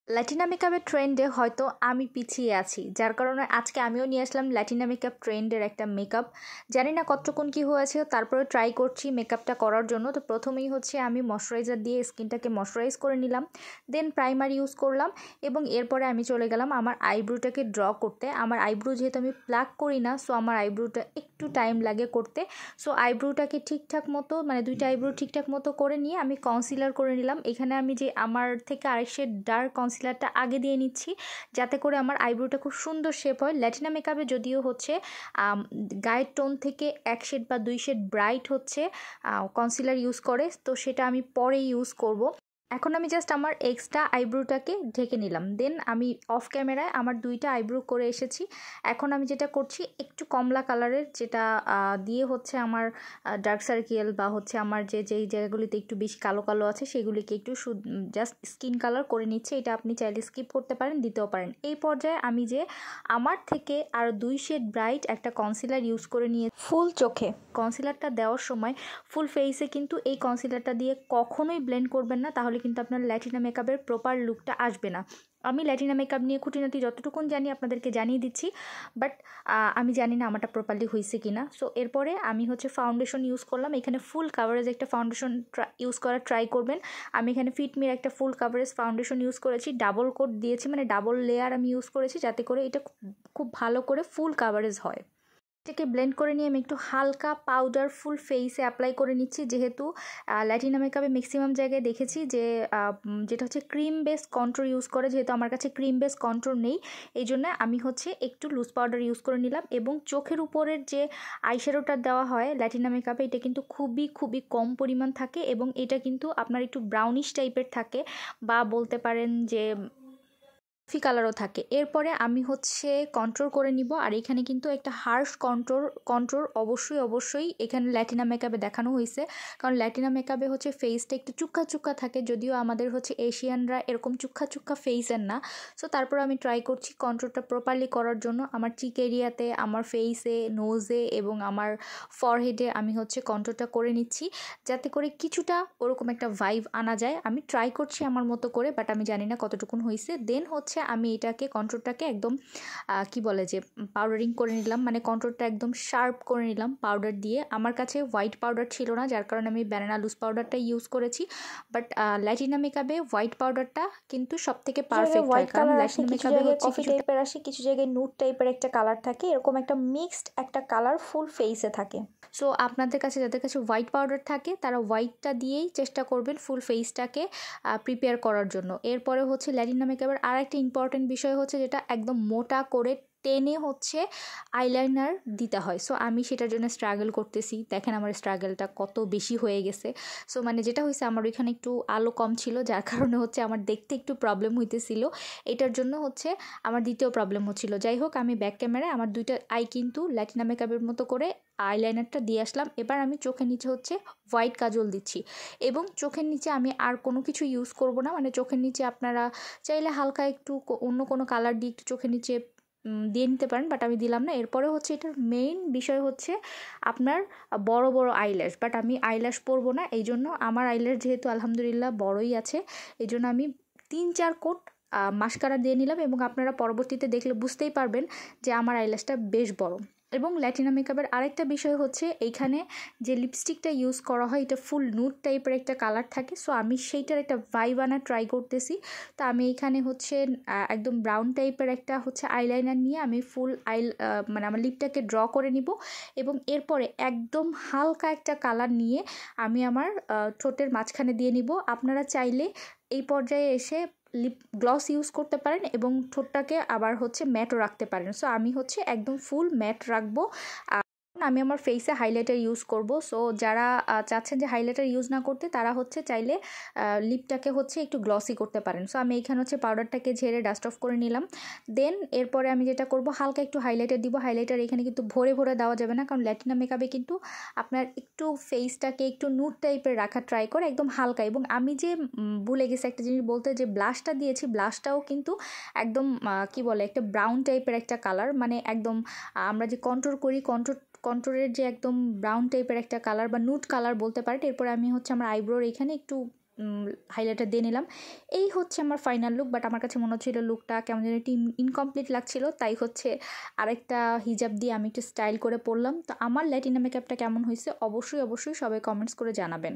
ল্যাটিনা মেকআপের ট্রেন্ডে হয়তো আমি পিছিয়ে আছি, যার কারণে আজকে আমিও নিয়ে আসলাম ল্যাটিনা মেকআপ ট্রেন্ডের একটা মেকআপ। জানি না কতটুকুন কী হয়েছে, তারপরে ট্রাই করছি মেকআপটা করার জন্য। তো প্রথমেই হচ্ছে আমি ময়শ্চারাইজার দিয়ে স্কিনটাকে ময়শ্চারাইজ করে নিলাম, দেন প্রাইমার ইউজ করলাম এবং এরপরে আমি চলে গেলাম আমার আইব্রোটাকে ড্র করতে। আমার আইব্রো যেহেতু আমি প্লাক করি না, সো আমার আইব্রোটা একটু টাইম লাগে করতে। সো আইব্রোটাকে ঠিকঠাক মতো মানে দুইটা আইব্রো ঠিকঠাক মতো করে নিয়ে আমি কনসিলার করে নিলাম। এখানে আমি যে আমার থেকে আরেক শেড ডার্ক কনসিলারটা আগে দিয়ে নিচ্ছি, যাতে করে আমার আইব্রোটা খুব সুন্দর শেপ হয়। ল্যাটিনা মেকআপে যদিও হচ্ছে গায়ের টোন থেকে এক শেড বা দুই শেড ব্রাইট হচ্ছে কনসিলার ইউজ করে, তো সেটা আমি পরে ইউজ করব। এখন আমি জাস্ট আমার এক্সট্রা আইব্রোটাকে ঢেকে নিলাম, দেন আমি অফ ক্যামেরায় আমার দুইটা আইব্রো করে এসেছি। এখন আমি যেটা করছি একটু কমলা কালারের, যেটা দিয়ে হচ্ছে আমার ডার্ক সার্কেল বা হচ্ছে আমার যেই জায়গাগুলিতে একটু বেশি কালো কালো আছে সেগুলিকে একটু জাস্ট স্কিন কালার করে নিচ্ছে। এটা আপনি চাইলে স্কিপ করতে পারেন, দিতেও পারেন। এই পর্যায়ে আমি যে আমার থেকে আর দুই শেড ব্রাইট একটা কনসিলার ইউজ করে নিয়ে ফুল চোখে কনসিলারটা দেওয়ার সময় ফুল ফেসে কিন্তু এই কনসিলারটা দিয়ে কখনোই ব্লেন্ড করবেন না, তাহলে কিন্তু আপনার ল্যাটিনা মেকআপের প্রপার লুকটা আসবে না। আমি ল্যাটিনা মেকআপ নিয়ে খুঁটিনাটি যতটুকুন জানি আপনাদেরকে জানিয়ে দিচ্ছি, বাট আমি জানি না আমারটা প্রপারলি হয়েছে কি না। সো এরপরে আমি হচ্ছে ফাউন্ডেশন ইউজ করলাম। এখানে ফুল কাভারেজ একটা ফাউন্ডেশন ইউজ করা ট্রাই করবেন। আমি এখানে ফিটমির একটা ফুল কাভারেজ ফাউন্ডেশন ইউজ করেছি, ডাবল কোট দিয়েছি, মানে ডাবল লেয়ার আমি ইউজ করেছি, যাতে করে এটা খুব ভালো করে ফুল কাভারেজ হয়। এটাকে ব্লেন্ড করে নিয়ে আমি একটু হালকা পাউডার ফুল ফেসে অ্যাপ্লাই করে নিচ্ছি, যেহেতু ল্যাটিনা মেকআপে ম্যাক্সিমাম জায়গায় দেখেছি যে যেটা হচ্ছে ক্রিম বেস কন্ট্রোর ইউজ করে, যেহেতু আমার কাছে ক্রিম বেস কন্ট্রোর নেই, এই জন্য আমি হচ্ছে একটু লুজ পাউডার ইউজ করে নিলাম। এবং চোখের উপরের যে আইশ্যাডোটা দেওয়া হয় ল্যাটিনা মেকআপে, এটা কিন্তু খুবই খুবই কম পরিমাণ থাকে এবং এটা কিন্তু আপনার একটু ব্রাউনিশ টাইপের থাকে, বা বলতে পারেন যে কফি কালারও থাকে। এরপরে আমি হচ্ছে কন্ট্রোল করে নিব, আর এখানে কিন্তু একটা হার্শ কন্ট্রোল অবশ্যই এখানে ল্যাটিনা মেকআপে দেখানো হয়েছে, কারণ ল্যাটিনা মেকআপে হচ্ছে ফেসটা একটু চুক্কা চুক্কা থাকে, যদিও আমাদের হচ্ছে এশিয়ানরা এরকম চুক্কা চুক্কা ফেসের না। সো তারপর আমি ট্রাই করছি কন্ট্রোলটা প্রপারলি করার জন্য। আমার চিক এরিয়াতে, আমার ফেসে, নোজে এবং আমার ফরহেডে আমি হচ্ছে কন্ট্রোলটা করে নিচ্ছি, যাতে করে কিছুটা ওরকম একটা ভাইব আনা যায়। আমি ট্রাই করছি আমার মতো করে, বাট আমি জানি না কতটুকুন হয়েছে। দেন হচ্ছে আমি এটাকে কন্ট্রোলটাকে একদম কি বলে যে পাউডারিং করে নিলাম, মানে কন্ট্রোলটা একদম শার্প করে নিলাম পাউডার দিয়ে। আমার কাছে হোয়াইট পাউডার ছিল না, যার কারণে আমি ব্যানানা লুজ পাউডারটা ইউজ করেছি, বাট ল্যাটিনা মেকআপে হোয়াইট পাউডারটা কিন্তু সব থেকে পারফেক্ট হয়, কারণ ল্যাটিনা মেকআপে কফি টাইপের আসে, কিছু জায়গায় নুড টাইপের একটা কালার থাকে, এরকম একটা মিক্সড একটা কালার ফুল ফেসে থাকে। সো আপনাদের কাছে যাদের কাছে হোয়াইট পাউডার থাকে তারা হোয়াইটটা দিয়েই চেষ্টা করবেন ফুল ফেসটাকে প্রিপেয়ার করার জন্য। এরপরে হচ্ছে ল্যাটিনা মেকআপের আর একটা ইম্পর্টেন্ট বিষয় হচ্ছে, যেটা একদম মোটা করে টেনে হচ্ছে আইলাইনার দিতে হয়। সো আমি সেটার জন্য স্ট্রাগল করতেছি, দেখেন আমার স্ট্রাগলটা কত বেশি হয়ে গেছে। সো মানে যেটা হয়েছে, আমার ওইখানে একটু আলো কম ছিল, যার কারণে হচ্ছে আমার দেখতে একটু প্রবলেম হইতেছিল, এটার জন্য হচ্ছে আমার দ্বিতীয় প্রবলেম হচ্ছিল। যাই হোক, আমি ব্যাক ক্যামেরায় আমার দুইটা আই কিন্তু ল্যাটিনা মেকআপের মতো করে আইলাইনারটা দিয়ে আসলাম। এবার আমি চোখের নিচে হচ্ছে হোয়াইট কাজল দিচ্ছি, এবং চোখের নিচে আমি আর কোনো কিছু ইউজ করব না। মানে চোখের নিচে আপনারা চাইলে হালকা একটু অন্য কোনো কালার দিয়ে একটু চোখের নিচে দিয়ে নিতে পারেন, বাট আমি দিলাম না। এরপরে হচ্ছে এটার মেইন বিষয় হচ্ছে আপনার বড় বড় আইল্যাশ, বাট আমি আইল্যাশ পরবো না, এই জন্য আমার আইল্যাশ যেহেতু আলহামদুলিল্লাহ বড়ই আছে, এই জন্য আমি 3-4 কোট মাস্কারা দিয়ে নিলাম, এবং আপনারা পরবর্তীতে দেখলে বুঝতেই পারবেন যে আমার আইল্যাশটা বেশ বড়। এবং ল্যাটিনা মেকআপের আরেকটা বিষয় হচ্ছে, এইখানে যে লিপস্টিকটা ইউজ করা হয় এটা ফুল নুড টাইপের একটা কালার থাকে, সো আমি সেইটার একটা ভাইব আনা ট্রাই করতেছি। তো আমি এইখানে হচ্ছে একদম ব্রাউন টাইপের একটা হচ্ছে আইলাইনার নিয়ে আমি ফুল মানে আমার লিপটাকে ড্র করে নিব, এবং এরপরে একদম হালকা একটা কালার নিয়ে আমি আমার ঠোঁটের মাঝখানে দিয়ে নিব। আপনারা চাইলে এই পর্যায়ে এসে লিপ গ্লস ইউজ করতে পারেন এবং ঠোঁটটাকে আবার হচ্ছে ম্যাটও রাখতে পারেন। সো আমি হচ্ছে একদম ফুল ম্যাট রাখবো। আমি আমার ফেসে হাইলাইটার ইউজ করব। সো যারা চাচ্ছেন যে হাইলাইটার ইউজ না করতে, তারা হচ্ছে চাইলে লিপটাকে হচ্ছে একটু গ্লসি করতে পারেন। সো আমি এখানে হচ্ছে পাউডারটাকে ঝেড়ে ডাস্ট অফ করে নিলাম। দেন এরপরে আমি যেটা করব, হালকা একটু হাইলাইটার দিব। হাইলাইটার এখানে কিন্তু ভরে ভরে দেওয়া যাবে না, কারণ ল্যাটিনা মেকআপে কিন্তু আপনার একটু ফেসটাকে একটু নুড টাইপের রাখা ট্রাই করে, একদম হালকা। এবং আমি যে ভুলে গেছি একটা জিনিস বলতে, যে ব্লাশটা দিয়েছি, ব্লাশটাও কিন্তু একদম কি বলে একটা ব্রাউন টাইপের একটা কালার, মানে একদম আমরা যে কন্ট্রোল করি কন্ট্রোলের যে একদম ব্রাউন টাইপের একটা কালার বা নুড কালার বলতে পারেন। এরপরে আমি হচ্ছে আমার আইব্রোর এখানে একটু হাইলাইটার দিয়ে নিলাম। এই হচ্ছে আমার ফাইনাল লুক, বাট আমার কাছে মনে হচ্ছিল লুকটা কেমন যেন একটু ইনকমপ্লিট লাগছিল, তাই হচ্ছে আরেকটা হিজাব দিয়ে আমি একটু স্টাইল করে পরলাম। তো আমার ল্যাটিনা মেকআপটা কেমন হয়েছে অবশ্যই সবাই কমেন্টস করে জানাবেন।